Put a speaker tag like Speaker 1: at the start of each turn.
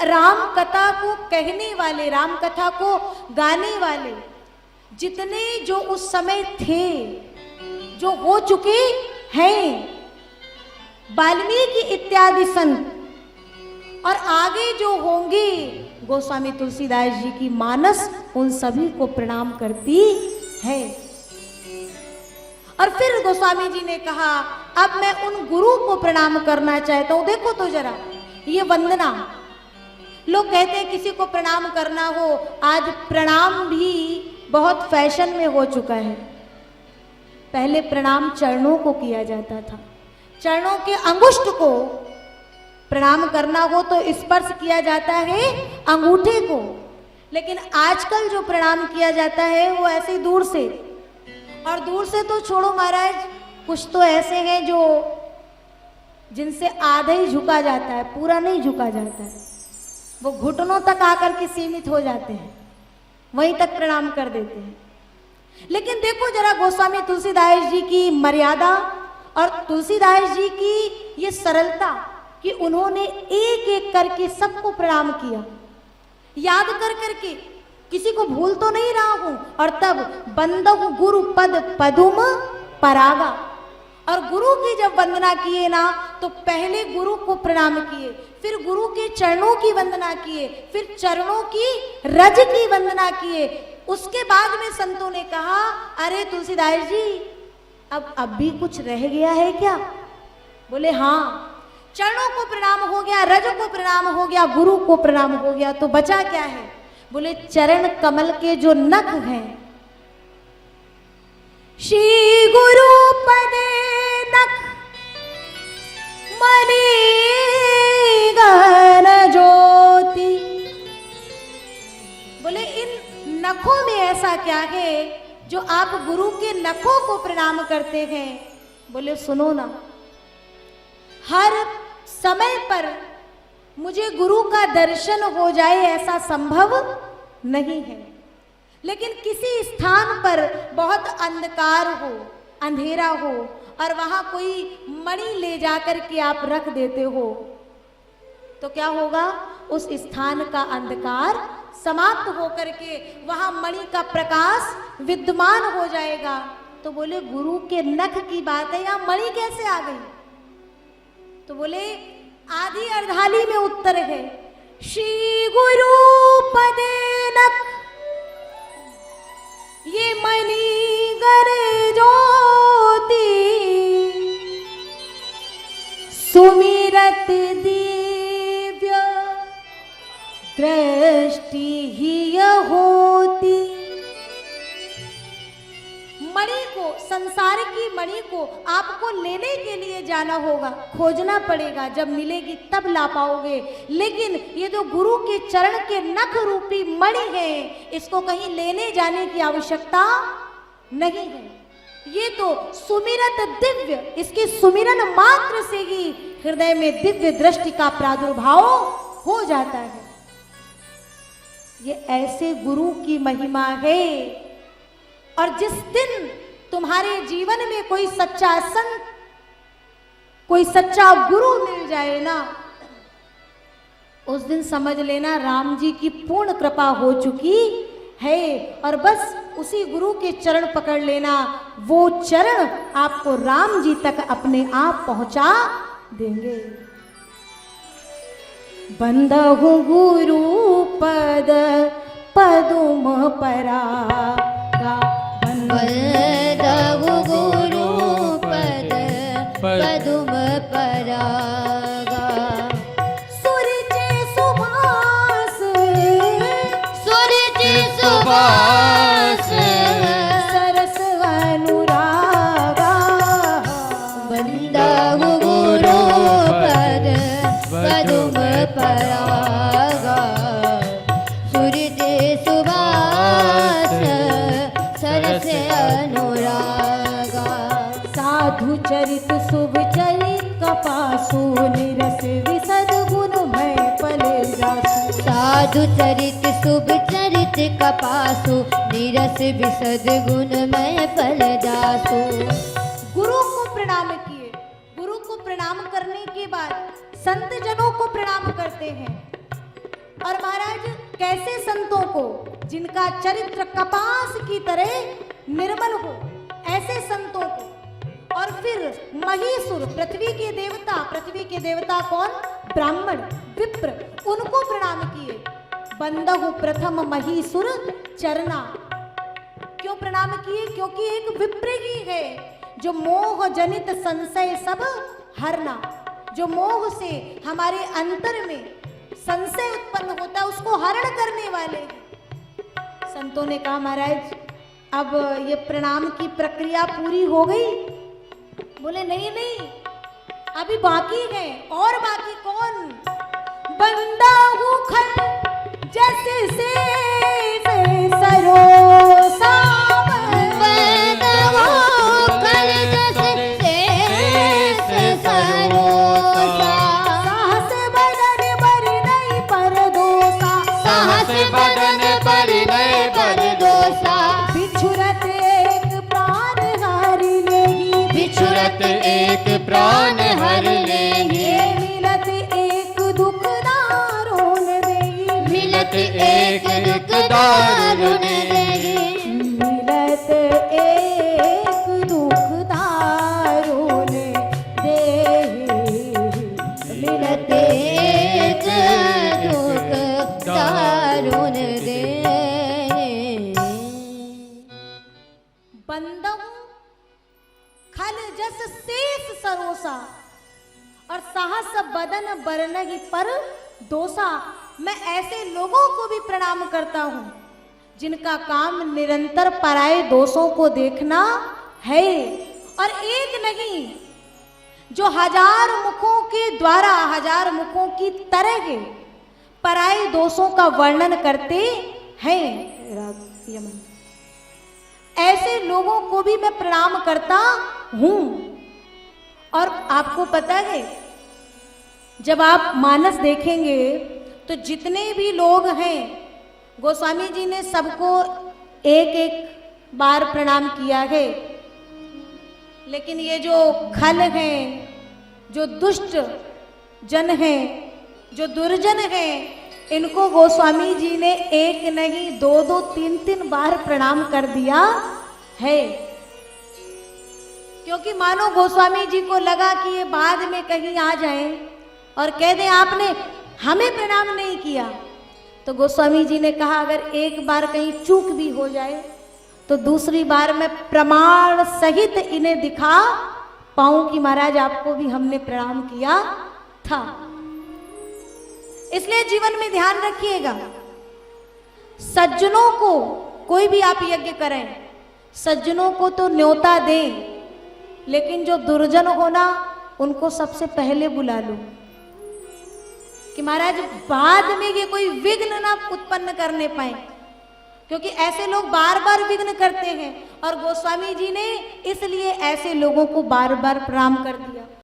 Speaker 1: राम कथा को कहने वाले, राम कथा को गाने वाले जितने जो उस समय थे, जो हो चुके हैं, वाल्मीकि इत्यादि संत, और आगे जो होंगे गोस्वामी तुलसीदास जी की मानस, उन सभी को प्रणाम करती है। और फिर गोस्वामी जी ने कहा अब मैं उन गुरु को प्रणाम करना चाहता हूं। देखो तो जरा ये वंदना, लोग कहते हैं किसी को प्रणाम करना हो, आज प्रणाम भी बहुत फैशन में हो चुका है। पहले प्रणाम चरणों को किया जाता था, चरणों के अंगुष्ठ को प्रणाम करना हो तो स्पर्श किया जाता है अंगूठे को, लेकिन आजकल जो प्रणाम किया जाता है वो ऐसे दूर से, और दूर से तो छोड़ो महाराज, कुछ तो ऐसे हैं जो जिनसे आधा ही झुका जाता है, पूरा नहीं झुका जाता है, वो घुटनों तक आकर के सीमित हो जाते हैं, वहीं तक प्रणाम कर देते हैं। लेकिन देखो जरा गोस्वामी तुलसीदास जी की मर्यादा और तुलसीदास जी की ये सरलता कि उन्होंने एक एक करके सबको प्रणाम किया, याद कर करके, किसी को भूल तो नहीं रहा हूं। और तब बंदहु गुरु पद पदुम परागा, और गुरु की जब वंदना किए ना तो पहले गुरु को प्रणाम किए, फिर गुरु के चरणों की वंदना किए, फिर चरणों की रज की वंदना किए। उसके बाद में संतों ने कहा अरे तुलसीदास जी अब भी कुछ रह गया है क्या? बोले हाँ, चरणों को प्रणाम हो गया, रज को प्रणाम हो गया, गुरु को प्रणाम हो गया, तो बचा क्या है? बोले चरण कमल के जो नख हैं, श्री गुरु पदे नख मणि गहन ज्योति। बोले इन नखों में ऐसा क्या है जो आप गुरु के नखों को प्रणाम करते हैं? बोले सुनो ना, हर समय पर मुझे गुरु का दर्शन हो जाए ऐसा संभव नहीं है, लेकिन किसी स्थान पर बहुत अंधकार हो, अंधेरा हो, और वहां कोई मणि ले जाकर के आप रख देते हो तो क्या होगा? उस स्थान का अंधकार समाप्त होकर के वहां मणि का प्रकाश विद्यमान हो जाएगा। तो बोले गुरु के नख की बात है, यहां मणि कैसे आ गई? तो बोले आधी अर्धाली में उत्तर है, श्री गुरु पदे नख ये मणि गरे ज्योति सुमिरत दिव्य दृष्टि ही होती। मणि को, संसार की मणि को आपको लेने के लिए जाना होगा, खोजना पड़ेगा, जब मिलेगी तब ला पाओगे। लेकिन ये जो गुरु के चरण के नख रूपी मणि है, इसको कहीं लेने जाने की आवश्यकता नहीं है। ये तो सुमिरत दिव्य, इसके सुमिरन मात्र से ही हृदय में दिव्य दृष्टि का प्रादुर्भाव हो जाता है। ये ऐसे गुरु की महिमा है। और जिस दिन तुम्हारे जीवन में कोई सच्चा संत, कोई सच्चा गुरु मिल जाए ना, उस दिन समझ लेना राम जी की पूर्ण कृपा हो चुकी है। और बस उसी गुरु के चरण पकड़ लेना, वो चरण आपको राम जी तक अपने आप पहुंचा देंगे। बंदहु गुरु पद पदुम परागा,
Speaker 2: बंदहु गुरु पद पदुम परागा,
Speaker 1: सुरुचि सुभाष
Speaker 2: सुरुचि सुभाष
Speaker 1: सरस अनुरागा।
Speaker 2: बंदहु गुरु पद पदुम परागा, सुरुचि सुभाष सरस अनुरागा।
Speaker 1: साधु चरित शुभ चरित कपासु निरस विसद गुण भय पले जासु।
Speaker 2: साधु चरित शुभ चरित कपासु निरस विसद गुणमय फल जासु।
Speaker 1: गुरु को प्रणाम किए, गुरु को प्रणाम करने के बाद संत जनों को प्रणाम करते हैं। और महाराज कैसे संतों को, जिनका चरित्र कपास की तरह निर्मल हो, ऐसे संतों को। और फिर महीसुर, पृथ्वी के देवता कौन? ब्राह्मण, विप्र, उनको प्रणाम किए। बंदहु प्रथम महीसुर चरना। क्यों प्रणाम किए? क्योंकि एक विप्र ही है जो मोह जनित संशय सब हरना, जो मोह से हमारे अंतर में संशय उत्पन्न होता है उसको हरण करने वाले हैं। संतों ने कहा महाराज अब ये प्रणाम की प्रक्रिया पूरी हो गई? बोले नहीं नहीं, अभी बाकी है। और बाकी कौन? बंदा हूँ खट जैसे से सरोसा,
Speaker 3: एक प्राण हर लेंगे,
Speaker 1: मिलत एक दुख दारुण देगी,
Speaker 3: मिलत एक दुख दारुण देगी,
Speaker 1: मिलत एक दुख दारुण देगी,
Speaker 2: मिलत एक दुख दारुण दे।
Speaker 1: बंदहु खल जस शेष सरोसा और साहस बदन बरनगी पर दोसा। मैं ऐसे लोगों को भी प्रणाम करता हूं जिनका काम निरंतर पराये दोषों को देखना है। और एक नहीं, जो हजार मुखों के द्वारा, हजार मुखों की तरह पराये दोषों का वर्णन करते हैं। यमन, ऐसे लोगों को भी मैं प्रणाम करता हूं। और आपको पता है, जब आप मानस देखेंगे तो जितने भी लोग हैं, गोस्वामी जी ने सबको एक एक बार प्रणाम किया है। लेकिन ये जो खल हैं, जो दुष्ट जन हैं, जो दुर्जन हैं, इनको गोस्वामी जी ने एक नहीं, दो दो तीन तीन बार प्रणाम कर दिया है। क्योंकि मानो गोस्वामी जी को लगा कि ये बाद में कहीं आ जाएं और कह दें आपने हमें प्रणाम नहीं किया, तो गोस्वामी जी ने कहा अगर एक बार कहीं चूक भी हो जाए तो दूसरी बार मैं प्रमाण सहित इन्हें दिखा पाऊं कि महाराज आपको भी हमने प्रणाम किया था। इसलिए जीवन में ध्यान रखिएगा, सज्जनों को कोई भी आप यज्ञ करें, सज्जनों को तो न्योता दें, लेकिन जो दुर्जन हो ना उनको सबसे पहले बुला लो कि महाराज बाद में ये कोई विघ्न ना उत्पन्न करने पाए। क्योंकि ऐसे लोग बार बार विघ्न करते हैं और गोस्वामी जी ने इसलिए ऐसे लोगों को बार बार प्रणाम कर दिया।